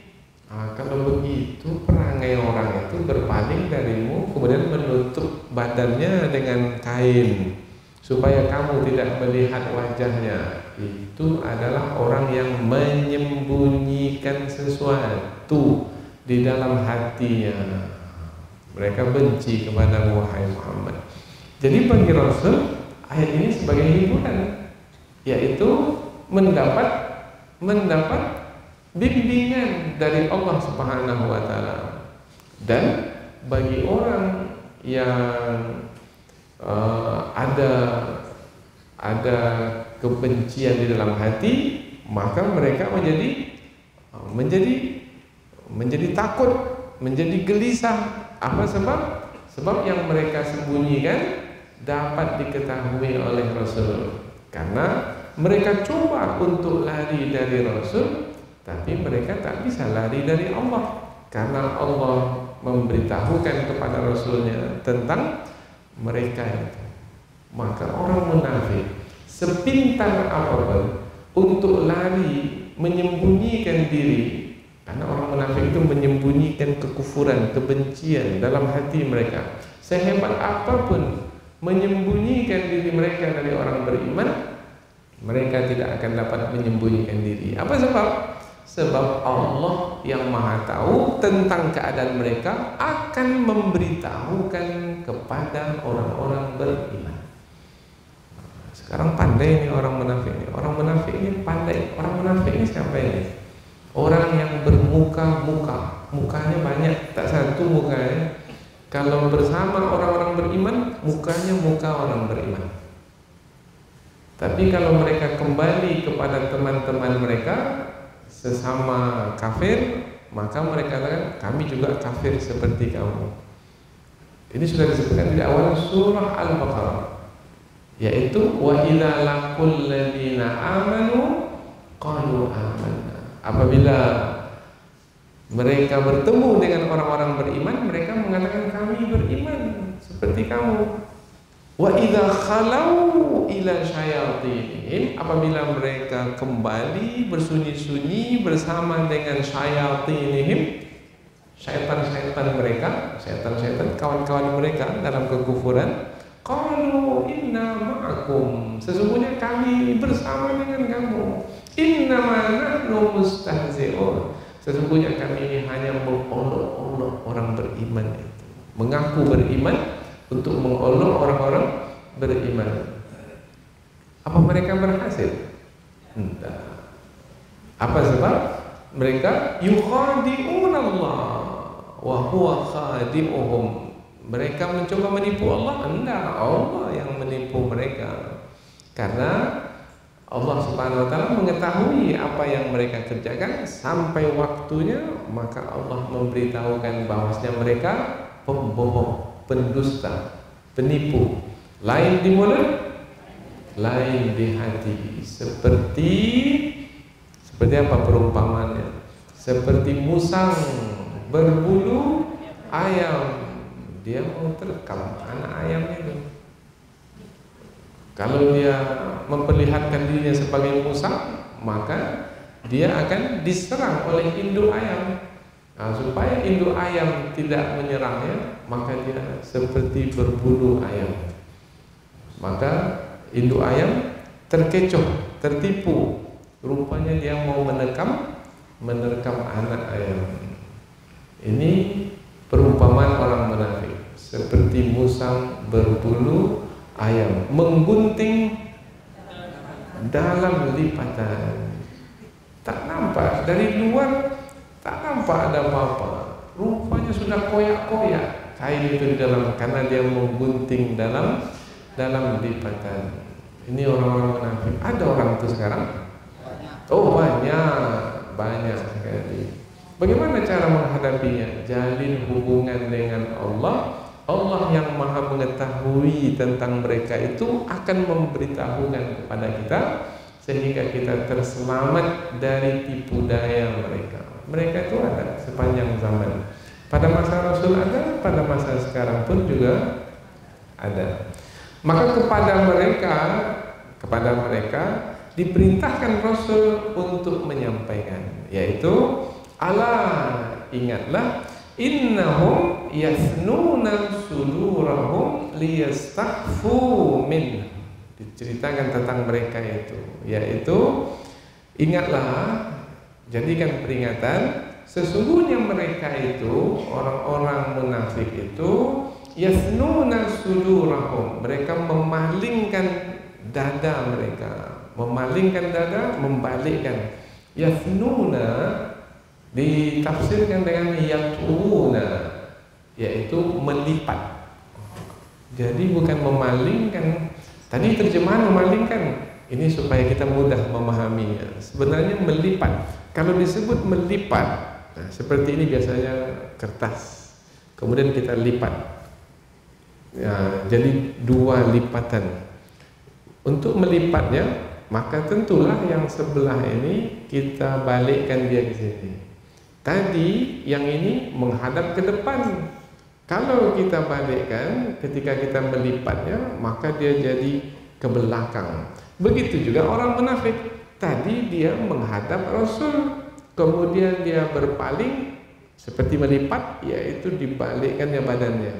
kalau begitu perangai orang itu berpaling darimu, kemudian menutup badannya dengan kain supaya kamu tidak melihat wajahnya, itu adalah orang yang menyembunyikan sesuatu di dalam hatinya. Mereka benci kepada wahai Muhammad. Jadi bagi Rasul, ayat ini sebagai hiburan, yaitu mendapat bimbingan dari Allah Subhanahu wa Ta'ala. Dan bagi orang yang ada kebencian di dalam hati, maka mereka menjadi takut, menjadi gelisah. Apa sebab? Sebab yang mereka sembunyikan dapat diketahui oleh Rasul. Karena mereka coba untuk lari dari Rasul, tapi mereka tak bisa lari dari Allah, karena Allah memberitahukan kepada Rasulnya tentang mereka itu. Maka orang munafik sepintar apapun untuk lari, menyembunyikan diri, karena orang munafik itu menyembunyikan kekufuran, kebencian dalam hati mereka. Sehebat apapun menyembunyikan diri mereka dari orang beriman, mereka tidak akan dapat menyembunyikan diri. Apa sebab? Sebab Allah yang Maha Tahu tentang keadaan mereka akan memberitahukan kepada orang-orang beriman. Sekarang pandai nih orang munafik ini. Orang munafik ini pandai. Orang munafik ini siapa ini? Orang yang bermuka-muka, mukanya banyak, tak satu mukanya. Kalau bersama orang-orang beriman, mukanya muka orang beriman. Tapi kalau mereka kembali kepada teman-teman mereka sesama kafir, maka mereka katakan, kami juga kafir seperti kamu. Ini sudah disebutkan di awal surah Al-Baqarah, yaitu wa idza laqul ladzina amanu qalu amanna. Apabila mereka bertemu dengan orang-orang beriman, mereka mengatakan kami beriman seperti kamu. Wa idza khalau ila syayatinihim, apabila mereka kembali bersunyi-sunyi bersama dengan syayatinihim, syaitan-syaitan mereka, syaitan-syaitan kawan-kawan mereka dalam kekufuran, qalu inna ma'akum, sesungguhnya kami bersama dengan kamu. Innama nahnu mustahzi'un, sesungguhnya kami ini hanya mengolok-olok orang beriman itu, mengaku beriman untuk mengolok orang-orang beriman. Apa mereka berhasil? Entah. Apa sebab? Mereka yukhadi'una Allah wa huwa khadi'uhum. Mereka mencoba menipu Allah. Enggak, Allah yang menipu mereka. Karena Allah Subhanahu wa taala mengetahui apa yang mereka kerjakan sampai waktunya, maka Allah memberitahukan bahwasanya mereka pembohong, pendusta, penipu. Lain di mulut, lain di hati. Seperti apa perumpamannya? Seperti musang berbulu ayam. Dia mau terkam anak ayamnya itu. Kalau dia memperlihatkan dirinya sebagai musang, maka dia akan diserang oleh induk ayam. Nah, supaya induk ayam tidak menyerangnya, maka dia seperti berbulu ayam. Maka induk ayam terkecoh, tertipu. Rupanya dia mau menerkam anak ayam. Ini perumpamaan orang munafik. Seperti musang berbulu ayam, menggunting dalam lipatan. Tak nampak dari luar, tak nampak ada apa-apa. Rupanya sudah koyak-koyak kain itu di dalam, karena dia menggunting dalam lipatan. Ini orang-orang munafik. Ada orang itu sekarang? Oh, banyak sekali. Bagaimana cara menghadapinya? Jalin hubungan dengan Allah. Allah yang maha mengetahui tentang mereka itu akan memberitahukan kepada kita, sehingga kita terselamat dari tipu daya mereka. Mereka itu ada sepanjang zaman. Pada masa Rasul ada, pada masa sekarang pun juga ada. Maka kepada mereka diperintahkan Rasul untuk menyampaikan, yaitu ala, ingatlah, innahum yasnuna sudurahum liyastakhfu min. Diceritakan tentang mereka itu, yaitu ingatlah, jadikan peringatan, sesungguhnya mereka itu, orang-orang munafik itu, yasnuna sudurahum, mereka memalingkan dada mereka, membalikkan. Yasnuna ditafsirkan dengan yatuna, yaitu melipat. Jadi bukan memalingkan. Tadi terjemahan memalingkan, ini supaya kita mudah memahaminya. Sebenarnya melipat. Kalau disebut melipat, nah, seperti ini biasanya kertas, kemudian kita lipat, ya, jadi dua lipatan. Untuk melipatnya, maka tentulah yang sebelah ini kita balikkan dia ke sini. Tadi yang ini menghadap ke depan. Kalau kita balikkan, ketika kita melipatnya, maka dia jadi ke belakang. Begitu juga orang munafik. Tadi dia menghadap Rasul, kemudian dia berpaling seperti melipat, yaitu dibalikkannya badannya.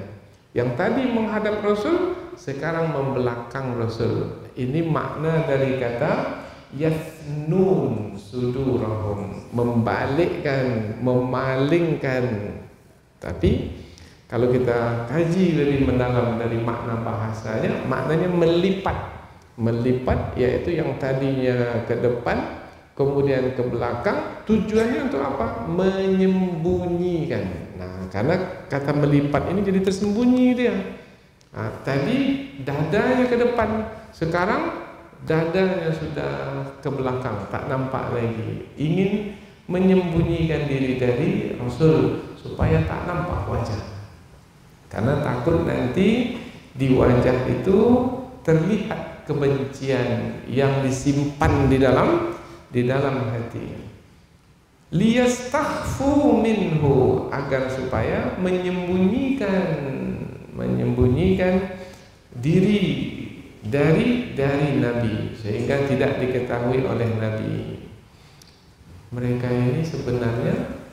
Yang tadi menghadap Rasul, sekarang membelakang Rasul. Ini makna dari kata yasnun sudurahum, membalikkan, memalingkan. Tapi kalau kita kaji lebih mendalam dari makna bahasanya, maknanya melipat. Melipat yaitu yang tadinya ke depan, kemudian ke belakang. Tujuannya untuk apa? Menyembunyikan. Nah, karena kata melipat ini jadi tersembunyi dia. Nah, tadi dadanya ke depan, sekarang dadanya sudah ke belakang, tak nampak lagi. Ingin menyembunyikan diri dari Rasul supaya tak nampak wajah. Karena takut nanti di wajah itu terlihat kebencian yang disimpan di dalam hati. Liyastakhfu minhu, agar supaya menyembunyikan diri dari Nabi, sehingga tidak diketahui oleh Nabi. Mereka ini sebenarnya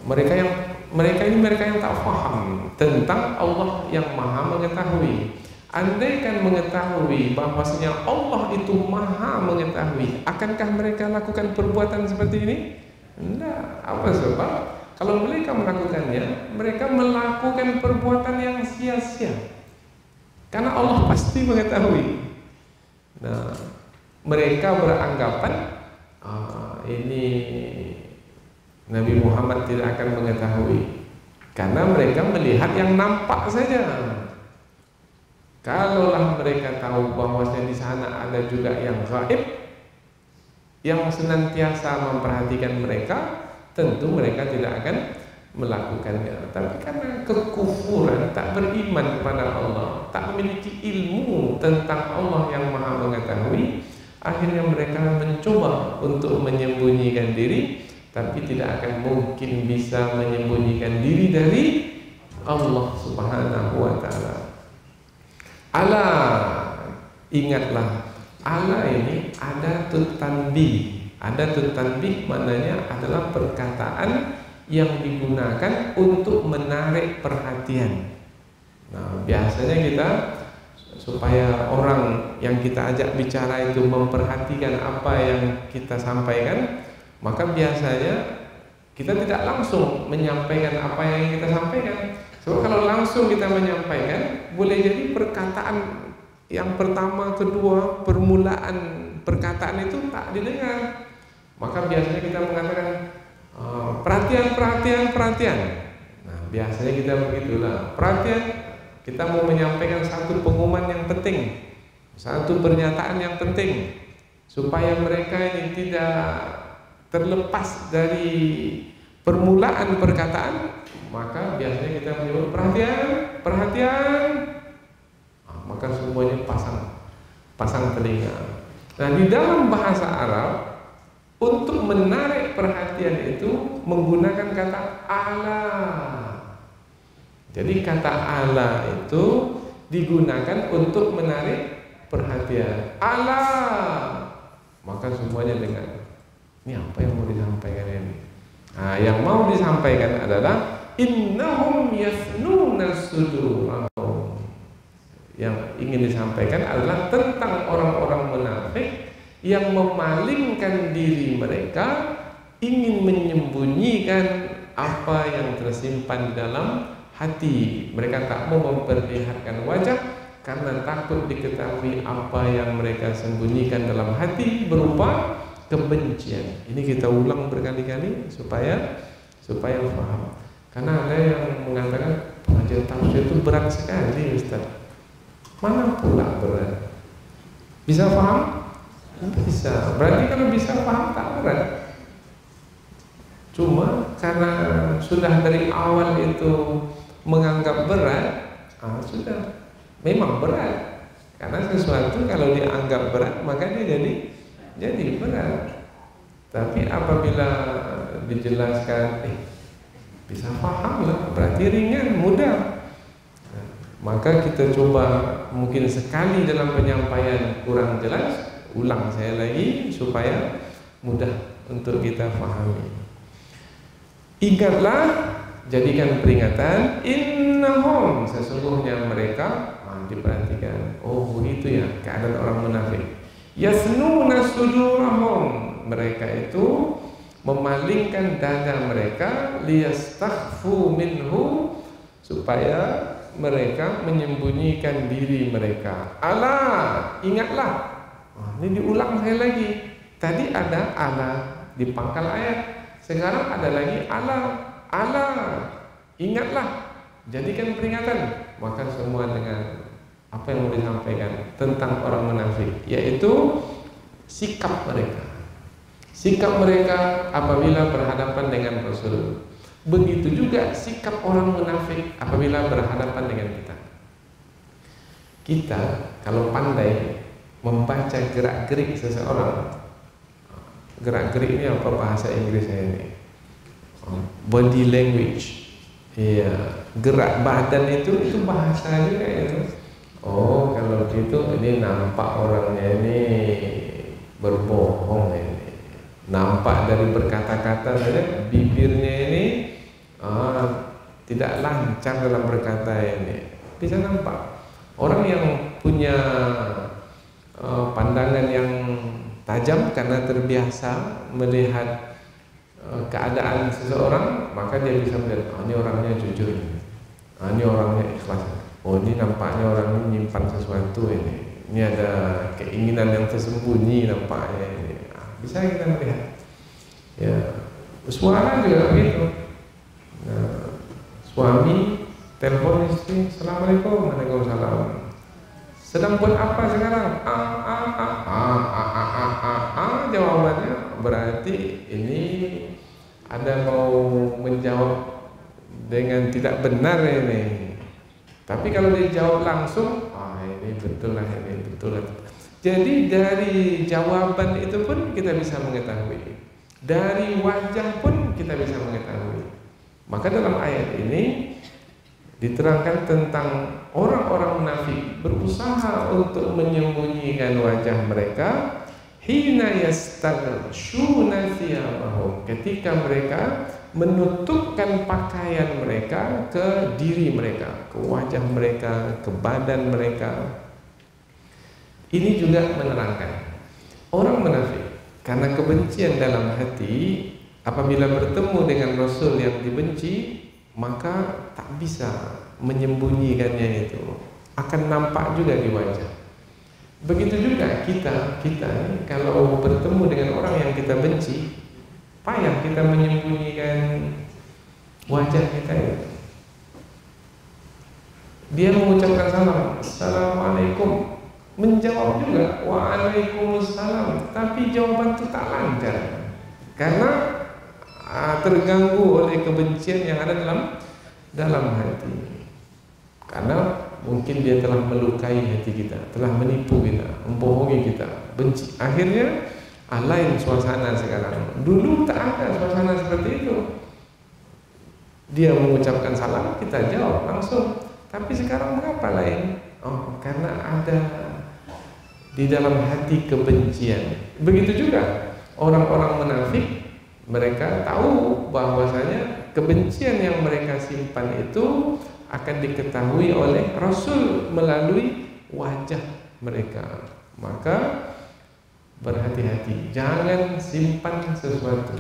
mereka yang tak faham tentang Allah yang Maha mengetahui. Andaikan mengetahui bahwasanya Allah itu Maha mengetahui, akankah mereka lakukan perbuatan seperti ini? Tidak. Apa sebab? Kalau mereka melakukannya, mereka melakukan perbuatan yang sia sia-sia. Karena Allah pasti mengetahui. Nah, mereka beranggapan ini Nabi Muhammad tidak akan mengetahui, karena mereka melihat yang nampak saja. Kalaulah mereka tahu bahwasanya di sana ada juga yang gaib, yang senantiasa memperhatikan mereka, tentu mereka tidak akan melakukannya. Tapi karena kekufuran, tak beriman kepada Allah, tak memiliki ilmu tentang Allah yang Maha Mengetahui, akhirnya mereka mencoba untuk menyembunyikan diri, tapi tidak akan mungkin bisa menyembunyikan diri dari Allah Subhanahu wa Ta'ala. Ala, ingatlah, ala ini ada tanbih. Ada tanbih maknanya adalah perkataan yang digunakan untuk menarik perhatian. Nah, biasanya kita supaya orang yang kita ajak bicara itu memperhatikan apa yang kita sampaikan, maka biasanya kita tidak langsung menyampaikan apa yang kita sampaikan. So, kalau langsung kita menyampaikan, boleh jadi perkataan yang pertama, kedua, permulaan perkataan itu tak didengar. Maka biasanya kita mengatakan perhatian. Nah, biasanya kita begitulah. Perhatian, kita mau menyampaikan satu pengumuman yang penting, satu pernyataan yang penting, supaya mereka ini tidak terlepas dari permulaan perkataan. Maka biasanya kita menyebut perhatian. Maka semuanya pasang telinga. Nah, di dalam bahasa Arab, untuk menarik perhatian itu menggunakan kata ala. Jadi kata ala itu digunakan untuk menarik perhatian. Ala, maka semuanya dengar. Ini apa yang mau disampaikan ini? Nah, yang mau disampaikan adalah innahum yafnuna sudurahum. Yang ingin disampaikan adalah tentang orang-orang munafik yang memalingkan diri mereka, ingin menyembunyikan apa yang tersimpan di dalam hati. Mereka tak mau memperlihatkan wajah karena takut diketahui apa yang mereka sembunyikan dalam hati berupa kebencian. Ini kita ulang berkali-kali supaya paham. Karena ada yang mengatakan pengajian tafsir itu berat sekali, Ustaz. Mana pula berat? Bisa paham? Bisa. Berarti kalau bisa paham tak berat. Cuma karena sudah dari awal itu menganggap berat, sudah memang berat. Karena sesuatu kalau dianggap berat maka dia jadi berat. Tapi apabila dijelaskan, bisa paham lah, berarti ringan, mudah. Maka kita coba mungkin sekali dalam penyampaian kurang jelas, ulang saya lagi supaya mudah untuk kita pahami. Ingatlah, jadikan peringatan, innahum, sesungguhnya mereka, diperhatikan, oh begitu ya keadaan orang munafik. Yasnuna sudurahum, mereka itu memalingkan dada mereka, liyastakhfu minhu, supaya mereka menyembunyikan diri mereka. Ala, ingatlah. Ini diulang saya lagi. Tadi ada ala di pangkal ayat, sekarang ada lagi ala. Ala, ingatlah, jadikan peringatan. Maka semua dengan apa yang mau disampaikan tentang orang munafik, yaitu sikap mereka. Sikap mereka apabila berhadapan dengan Rasul. Begitu juga sikap orang munafik apabila berhadapan dengan kita. Kita kalau pandai membaca gerak-gerik seseorang, gerak-gerik ini apa bahasa Inggrisnya ini? Body language. Iya, gerak badan itu bahasa juga itu. Oh, kalau gitu ini nampak orangnya ini berbohong ini. Nampak dari berkata-kata saja, bibirnya ini tidak lancar dalam berkata ini. Bisa nampak. Orang yang punya pandangan yang tajam karena terbiasa melihat keadaan seseorang, maka dia bisa melihat, ini orangnya jujur, ini orangnya ikhlas. oh ini nampaknya orang ini menyimpan sesuatu ini. Ini ada keinginan yang tersembunyi nampaknya ini. Bisa kita melihat. Ya, suara juga begitu. Nah, suami telepon istri, Assalamualaikum, Waalaikumsalam. Sedang buat apa sekarang? Jawabannya berarti ini ada mau menjawab dengan tidak benar ini. Tapi kalau dijawab langsung, ini betul lah, ini betul lah. Jadi dari jawaban itu pun kita bisa mengetahui. Dari wajah pun kita bisa mengetahui. Maka dalam ayat ini diterangkan tentang orang-orang munafik berusaha untuk menyembunyikan wajah mereka hina yastaghshuna thiyabahum, ketika mereka menutupkan pakaian mereka ke diri mereka, ke wajah mereka, ke badan mereka. Ini juga menerangkan orang munafik karena kebencian dalam hati, apabila bertemu dengan Rasul yang dibenci, maka tak bisa menyembunyikannya, itu akan nampak juga di wajah. Begitu juga kita kalau bertemu dengan orang yang kita benci, payah kita menyembunyikan wajah kita itu. Dia mengucapkan salam, Assalamualaikum, menjawab juga Waalaikumsalam, tapi jawaban itu tak lancar karena terganggu oleh kebencian yang ada dalam hati. Karena mungkin dia telah melukai hati kita, telah menipu kita, membohongi kita, benci. Akhirnya lain suasana sekarang. Dulu tak ada suasana seperti itu. Dia mengucapkan salam, kita jawab langsung. Tapi sekarang mengapa lain? Oh, karena ada di dalam hati kebencian. Begitu juga orang-orang munafik, mereka tahu bahwasanya kebencian yang mereka simpan itu akan diketahui oleh Rasul melalui wajah mereka. Maka berhati-hati, jangan simpan sesuatu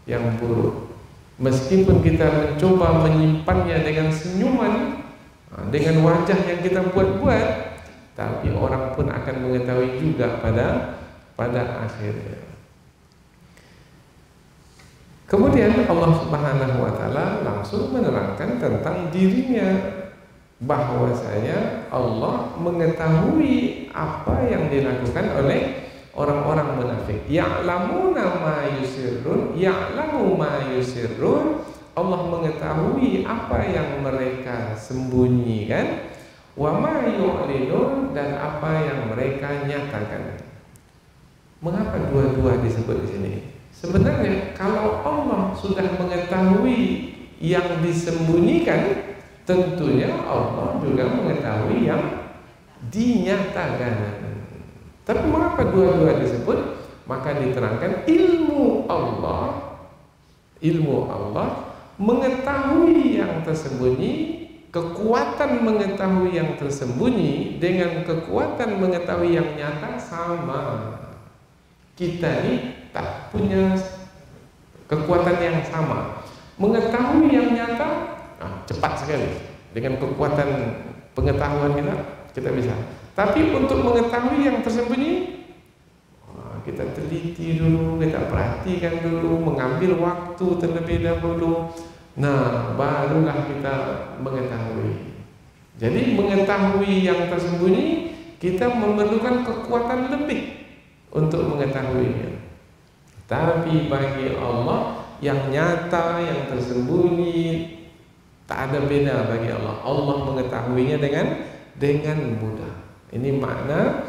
yang buruk. Meskipun kita mencoba menyimpannya dengan senyuman, dengan wajah yang kita buat-buat, tapi orang pun akan mengetahui juga pada akhirnya. Kemudian Allah Subhanahu wa taala langsung menerangkan tentang dirinya, bahwasanya Allah mengetahui apa yang dilakukan oleh orang-orang munafik. Ya'lamuna ma yusirrun, ya'lamu ma yusirrun. Allah mengetahui apa yang mereka sembunyikan, wa ma yu'linun, dan apa yang mereka nyatakan. Mengapa dua-dua disebut di sini? Sebenarnya kalau Allah sudah mengetahui yang disembunyikan, tentunya Allah juga mengetahui yang dinyatakan. Tapi mengapa dua-dua disebut? Maka diterangkan ilmu Allah mengetahui yang tersembunyi, kekuatan mengetahui yang tersembunyi dengan kekuatan mengetahui yang nyata sama. Kita ini tak punya kekuatan yang sama. Mengetahui yang nyata cepat sekali. Dengan kekuatan pengetahuan kita bisa. Tapi untuk mengetahui yang tersembunyi, kita teliti dulu, kita perhatikan dulu, mengambil waktu terlebih dahulu. Nah, barulah kita mengetahui. Jadi mengetahui yang tersembunyi, kita memerlukan kekuatan lebih untuk mengetahuinya. Tapi bagi Allah yang nyata, yang tersembunyi, tak ada beda bagi Allah. Allah mengetahuinya dengan mudah. Ini makna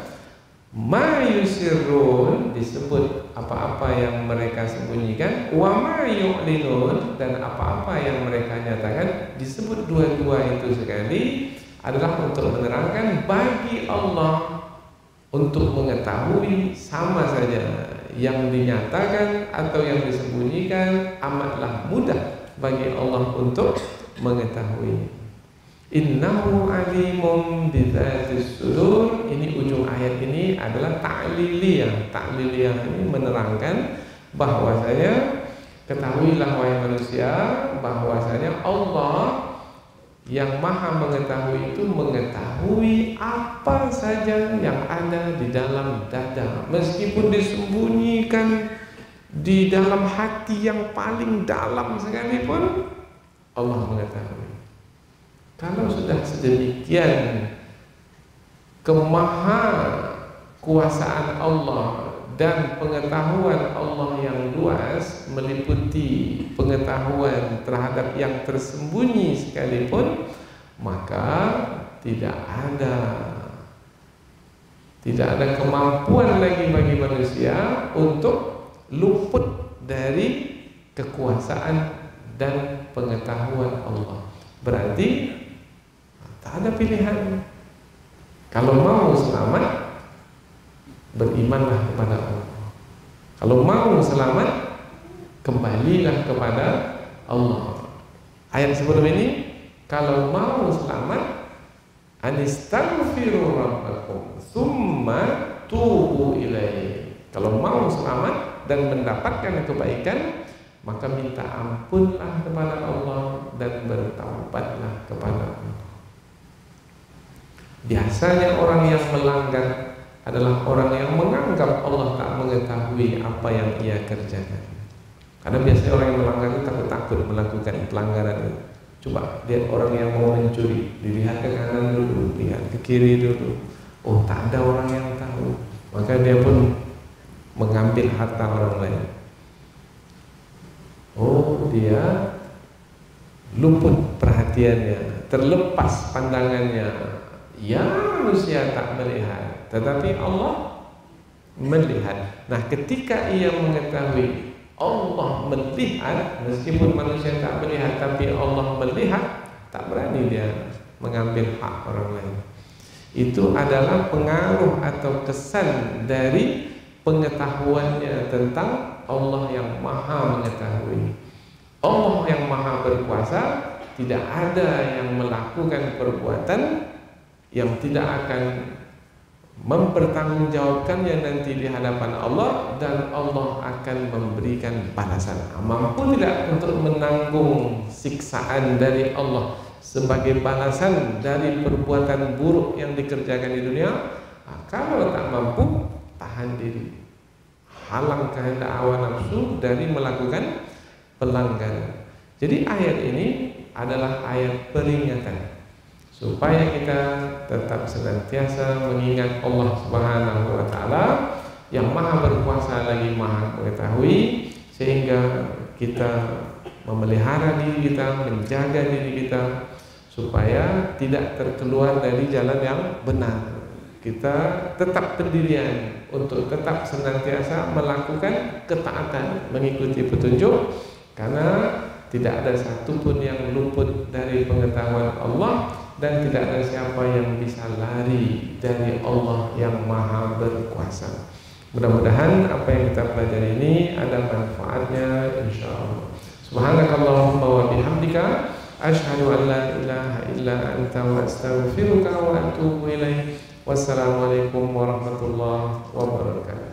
ma yusirrun, disebut apa-apa yang mereka sembunyikan, wa ma yu'linun, dan apa-apa yang mereka nyatakan. Disebut dua-dua itu sekali adalah untuk menerangkan bagi Allah untuk mengetahui sama saja yang dinyatakan atau yang disembunyikan, amatlah mudah bagi Allah untuk mengetahui. Innahu alimun bidzatis sudur. Ini ujung ayat ini adalah ta'liliyah. Ta'liliyah ini menerangkan bahwasanya ketahuilah wahai manusia bahwasanya Allah Yang maha mengetahui itu mengetahui apa saja yang ada di dalam dada, meskipun disembunyikan di dalam hati yang paling dalam sekalipun, Allah mengetahui. Kalau sudah sedemikian kemaha kuasaan Allah dan pengetahuan Allah yang luas, meliputi pengetahuan terhadap yang tersembunyi sekalipun, maka tidak ada kemampuan lagi bagi manusia untuk luput dari kekuasaan dan pengetahuan Allah. Berarti tak ada pilihan. Kalau mau selamat, berimanlah kepada Allah. Kalau mau selamat, kembalilah kepada Allah. Ayat sebelum ini, kalau mau selamat, anistaghfiru rabbakum tsumma tubu ilaihi. Kalau mau selamat dan mendapatkan kebaikan, maka minta ampunlah kepada Allah dan bertaubatlah kepada Allah. Biasanya orang yang melanggar adalah orang yang menganggap Allah tak mengetahui apa yang ia kerjakan. Karena biasanya orang yang melanggar itu takut melakukan pelanggaran itu. Coba lihat orang yang mau mencuri, dilihat ke kanan dulu, lihat ke kiri dulu. Oh, tak ada orang yang tahu, maka dia pun mengambil harta orang lain. Oh, dia luput perhatiannya, terlepas pandangannya. Ya, manusia tak melihat, tetapi Allah melihat. Nah, ketika ia mengetahui Allah melihat, meskipun manusia tak melihat, tapi Allah melihat, tak berani dia mengambil hak orang lain. Itu adalah pengaruh atau kesan dari pengetahuannya tentang Allah yang maha mengetahui. Allah yang maha berkuasa, tidak ada yang melakukan perbuatan yang tidak akan mempertanggungjawabkannya nanti di hadapan Allah, dan Allah akan memberikan balasan. Mampu tidak untuk menanggung siksaan dari Allah sebagai balasan dari perbuatan buruk yang dikerjakan di dunia? Kalau tak mampu, tahan diri, halang kehendak hawa nafsu dari melakukan pelanggaran. Jadi ayat ini adalah ayat peringatan supaya kita tetap senantiasa mengingat Allah Subhanahu wa taala yang maha berkuasa lagi maha mengetahui, sehingga kita memelihara diri kita, menjaga diri kita supaya tidak terkeluar dari jalan yang benar. Kita tetap pendirian untuk tetap senantiasa melakukan ketaatan, mengikuti petunjuk, karena tidak ada satupun yang luput dari pengetahuan Allah, dan tidak ada siapa yang bisa lari dari Allah yang maha berkuasa. Mudah-mudahan apa yang kita pelajari ini ada manfaatnya, insyaallah. Subhanakallahumma wa bihamdika, asyhadu an la ilaha illa anta wa astaghfiruka wa atubu ilaik. Wassalamualaikum warahmatullahi wabarakatuh.